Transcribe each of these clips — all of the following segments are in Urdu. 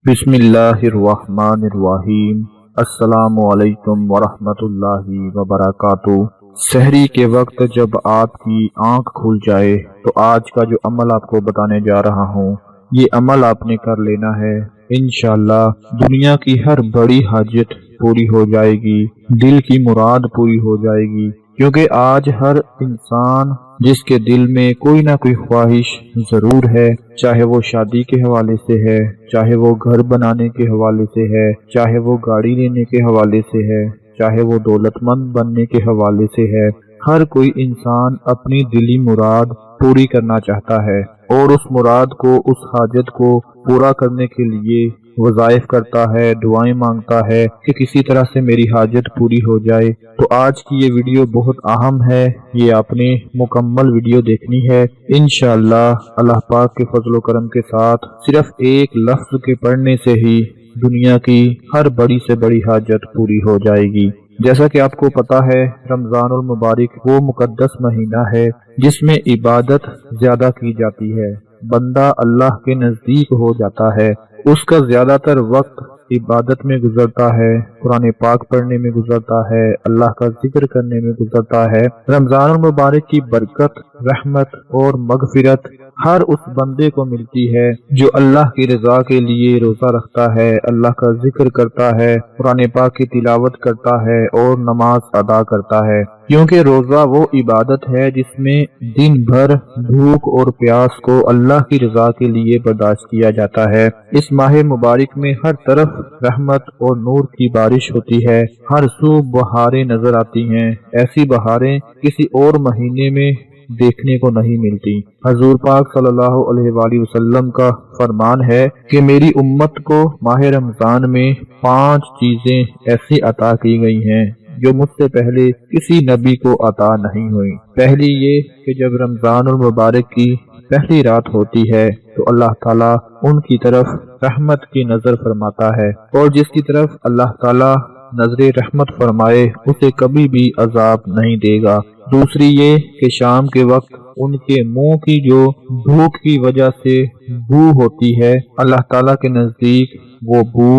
بسم اللہ الرحمن الرحیم۔ السلام علیکم ورحمۃ اللہ وبرکاتہ۔ سحری کے وقت جب آپ کی آنکھ کھل جائے تو آج کا جو عمل آپ کو بتانے جا رہا ہوں، یہ عمل آپ نے کر لینا ہے۔ انشاءاللہ دنیا کی ہر بڑی حاجت پوری ہو جائے گی، دل کی مراد پوری ہو جائے گی، کیونکہ آج ہر انسان جس کے دل میں کوئی نہ کوئی خواہش ضرور ہے، چاہے وہ شادی کے حوالے سے ہے، چاہے وہ گھر بنانے کے حوالے سے ہے، چاہے وہ گاڑی لینے کے حوالے سے ہے، چاہے وہ دولت مند بننے کے حوالے سے ہے، ہر کوئی انسان اپنی دلی مراد پوری کرنا چاہتا ہے، اور اس مراد کو، اس حاجت کو پورا کرنے کے لیے وظائف کرتا ہے، دعائیں مانگتا ہے کہ کسی طرح سے میری حاجت پوری ہو جائے۔ تو آج کی یہ ویڈیو بہت اہم ہے، یہ آپ نے مکمل ویڈیو دیکھنی ہے۔ انشاءاللہ اللہ پاک کے فضل و کرم کے ساتھ صرف ایک لفظ کے پڑھنے سے ہی دنیا کی ہر بڑی سے بڑی حاجت پوری ہو جائے گی۔ جیسا کہ آپ کو پتا ہے، رمضان المبارک وہ مقدس مہینہ ہے جس میں عبادت زیادہ کی جاتی ہے، بندہ اللہ کے نزدیک ہو جاتا ہے، اس کا زیادہ تر وقت عبادت میں گزرتا ہے، قرآن پاک پڑھنے میں گزرتا ہے، اللہ کا ذکر کرنے میں گزرتا ہے۔ رمضان المبارک کی برکت، رحمت اور مغفرت ہر اس بندے کو ملتی ہے جو اللہ کی رضا کے لیے روزہ رکھتا ہے، اللہ کا ذکر کرتا ہے، قرآن پاک کی تلاوت کرتا ہے اور نماز ادا کرتا ہے، کیونکہ روزہ وہ عبادت ہے جس میں دن بھر بھوک اور پیاس کو اللہ کی رضا کے لیے برداشت کیا جاتا ہے۔ اس ماہ مبارک میں ہر طرف رحمت اور نور کی بارش ہوتی ہے، ہر سو بہاریں نظر آتی ہیں، ایسی بہاریں کسی اور مہینے میں دیکھنے کو نہیں ملتی۔ حضور پاک صلی اللہ علیہ وآلہ وسلم کا فرمان ہے کہ میری امت کو ماہ رمضان میں 5 چیزیں ایسی عطا کی گئی ہیں جو مجھ سے پہلے کسی نبی کو عطا نہیں ہوئی۔ پہلی یہ کہ جب رمضان المبارک کی پہلی رات ہوتی ہے تو اللہ تعالیٰ ان کی طرف رحمت کی نظر فرماتا ہے، اور جس کی طرف اللہ تعالیٰ نظر رحمت فرمائے اسے کبھی بھی عذاب نہیں دے گا۔ دوسری یہ کہ شام کے وقت ان کے منہ کی جو بھوک کی وجہ سے بو ہوتی ہے، اللہ تعالیٰ کے نزدیک وہ بو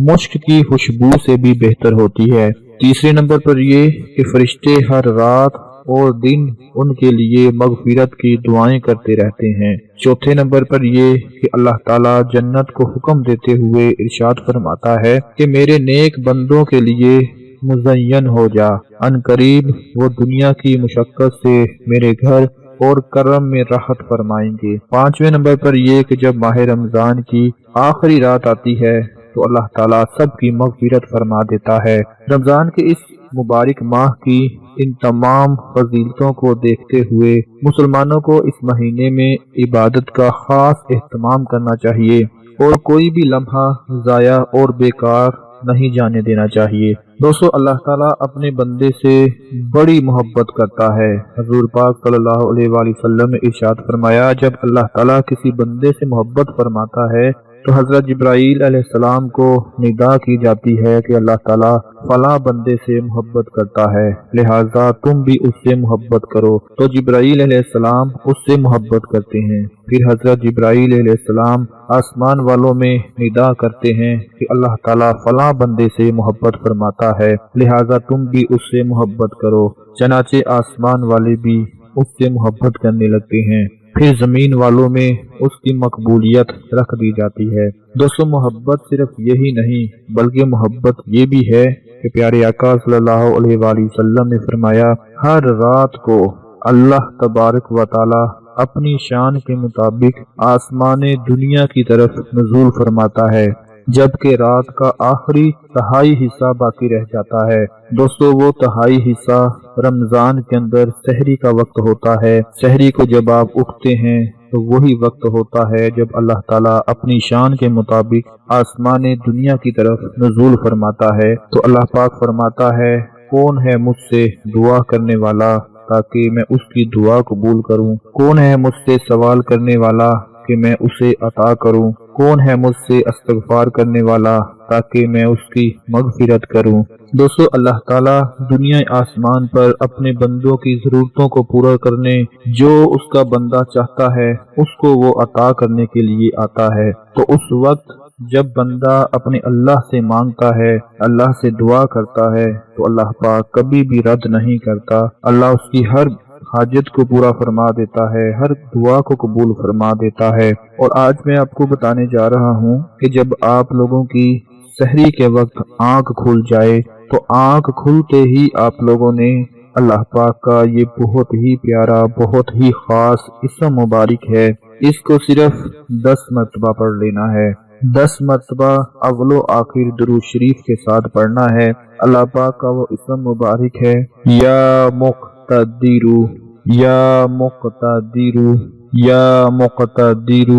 مشک کی خوشبو سے بھی بہتر ہوتی ہے۔ تیسرے نمبر پر یہ کہ فرشتے ہر رات اور دن ان کے لیے مغفرت کی دعائیں کرتے رہتے ہیں۔ چوتھے نمبر پر یہ کہ اللہ تعالیٰ جنت کو حکم دیتے ہوئے ارشاد فرماتا ہے کہ میرے نیک بندوں کے لیے مزین ہو جا، ان قریب وہ دنیا کی مشقت سے میرے گھر اور کرم میں راحت فرمائیں گے۔ پانچویں نمبر پر یہ کہ جب ماہ رمضان کی آخری رات آتی ہے تو اللہ تعالیٰ سب کی مغفرت فرما دیتا ہے۔ رمضان کے اس مبارک ماہ کی ان تمام فضیلتوں کو دیکھتے ہوئے مسلمانوں کو اس مہینے میں عبادت کا خاص اہتمام کرنا چاہیے، اور کوئی بھی لمحہ ضائع اور بیکار نہیں جانے دینا چاہیے۔ دوستو، اللہ تعالیٰ اپنے بندے سے بڑی محبت کرتا ہے۔ حضور پاک صلی اللہ علیہ وآلہ وسلم نے ارشاد فرمایا، جب اللہ تعالیٰ کسی بندے سے محبت فرماتا ہے تو حضرت جبرائیل علیہ السلام کو ندا کی جاتی ہے کہ اللہ تعالیٰ فلاں بندے سے محبت کرتا ہے، لہٰذا تم بھی اس سے محبت کرو۔ تو جبرائیل علیہ السلام اس سے محبت کرتے ہیں، پھر حضرت جبرائیل علیہ السلام آسمان والوں میں ندا کرتے ہیں کہ اللہ تعالیٰ فلاں بندے سے محبت فرماتا ہے، لہٰذا تم بھی اس سے محبت کرو۔ چنانچہ آسمان والے بھی اس سے محبت کرنے لگتے ہیں، پھر زمین والوں میں اس کی مقبولیت رکھ دی جاتی ہے۔ دوستو، محبت صرف یہی نہیں بلکہ محبت یہ بھی ہے کہ پیارے آقا صلی اللہ علیہ وآلہ وسلم نے فرمایا، ہر رات کو اللہ تبارک و تعالی اپنی شان کے مطابق آسمان دنیا کی طرف نزول فرماتا ہے، جبکہ رات کا آخری تہائی حصہ باقی رہ جاتا ہے۔ دوستو، وہ تہائی حصہ رمضان کے اندر سحری کا وقت ہوتا ہے۔ سحری کو جب آپ اٹھتے ہیں تو وہی وقت ہوتا ہے جب اللہ تعالیٰ اپنی شان کے مطابق آسمان دنیا کی طرف نزول فرماتا ہے۔ تو اللہ پاک فرماتا ہے، کون ہے مجھ سے دعا کرنے والا تاکہ میں اس کی دعا قبول کروں؟ کون ہے مجھ سے سوال کرنے والا کہ میں اسے عطا کروں؟ کون ہے مجھ سے استغفار کرنے والا تاکہ میں اس کی مغفرت کروں؟ دوستو، اللہ تعالیٰ دنیا آسمان پر اپنے بندوں کی ضرورتوں کو پورا کرنے جو اس کا بندہ چاہتا ہے اس کو وہ عطا کرنے کے لیے آتا ہے۔ تو اس وقت جب بندہ اپنے اللہ سے مانگتا ہے، اللہ سے دعا کرتا ہے تو اللہ پاک کبھی بھی رد نہیں کرتا۔ اللہ اس کی ہر حاجت کو پورا فرما دیتا ہے، ہر دعا کو قبول فرما دیتا ہے۔ اور آج میں آپ کو بتانے جا رہا ہوں کہ جب آپ لوگوں کی سحری کے وقت آنکھ کھل جائے تو آنکھ کھلتے ہی آپ لوگوں نے اللہ پاک کا یہ بہت ہی پیارا، بہت ہی خاص اسم مبارک ہے، اس کو صرف 10 مرتبہ پڑھ لینا ہے۔ 10 مرتبہ اول و آخر درود شریف کے ساتھ پڑھنا ہے۔ اللہ پاک کا وہ اسم مبارک ہے، یا مقتدر، یا مقتدر، یا مقتدر۔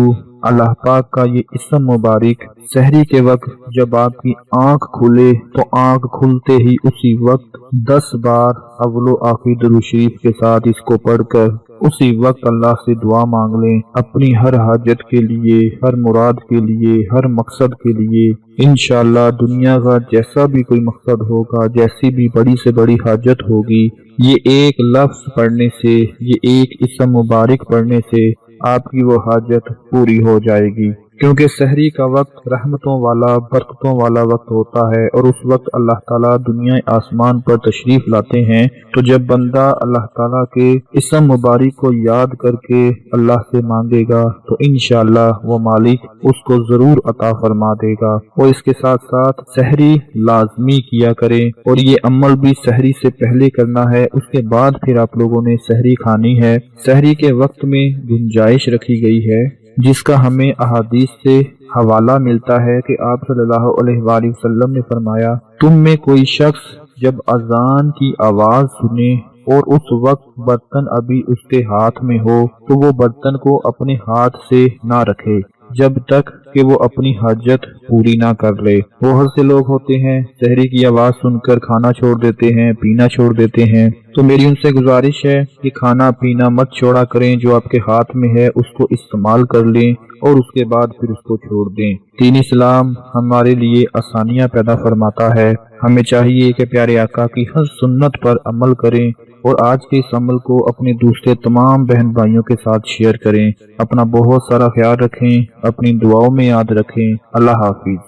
اللہ پاک کا یہ اسم مبارک سحری کے وقت جب آپ کی آنکھ کھلے تو آنکھ کھلتے ہی اسی وقت 10 بار اول و آخر درود شریف کے ساتھ اس کو پڑھ کر اسی وقت اللہ سے دعا مانگ لیں، اپنی ہر حاجت کے لیے، ہر مراد کے لیے، ہر مقصد کے لیے۔ انشاءاللہ دنیا کا جیسا بھی کوئی مقصد ہوگا، جیسی بھی بڑی سے بڑی حاجت ہوگی، یہ ایک لفظ پڑھنے سے، یہ ایک اسم مبارک پڑھنے سے آپ کی وہ حاجت پوری ہو جائے گی۔ کیونکہ سحری کا وقت رحمتوں والا، برکتوں والا وقت ہوتا ہے، اور اس وقت اللہ تعالیٰ دنیا آسمان پر تشریف لاتے ہیں۔ تو جب بندہ اللہ تعالیٰ کے اسم مبارک کو یاد کر کے اللہ سے مانگے گا تو انشاءاللہ وہ مالک اس کو ضرور عطا فرما دے گا۔ اور اس کے ساتھ ساتھ سحری لازمی کیا کریں، اور یہ عمل بھی سحری سے پہلے کرنا ہے، اس کے بعد پھر آپ لوگوں نے سحری کھانی ہے۔ سحری کے وقت میں گنجائش رکھی گئی ہے جس کا ہمیں احادیث سے حوالہ ملتا ہے کہ آپ صلی اللہ علیہ وآلہ وسلم نے فرمایا، تم میں کوئی شخص جب اذان کی آواز سنے اور اس وقت برتن ابھی اس کے ہاتھ میں ہو تو وہ برتن کو اپنے ہاتھ سے نہ رکھے جب تک کہ وہ اپنی حاجت پوری نہ کر لے۔ بہت سے لوگ ہوتے ہیں سحری کی آواز سن کر کھانا چھوڑ دیتے ہیں، پینا چھوڑ دیتے ہیں۔ تو میری ان سے گزارش ہے کہ کھانا پینا مت چھوڑا کریں، جو آپ کے ہاتھ میں ہے اس کو استعمال کر لیں اور اس کے بعد پھر اس کو چھوڑ دیں۔ دین اسلام ہمارے لیے آسانیاں پیدا فرماتا ہے، ہمیں چاہیے کہ پیارے آقا کی ہر سنت پر عمل کریں، اور آج کے اس عمل کو اپنے دوسرے تمام بہن بھائیوں کے ساتھ شیئر کریں۔ اپنا بہت سارا خیال رکھیں، اپنی دعاؤں میں یاد رکھیں۔ اللہ حافظ۔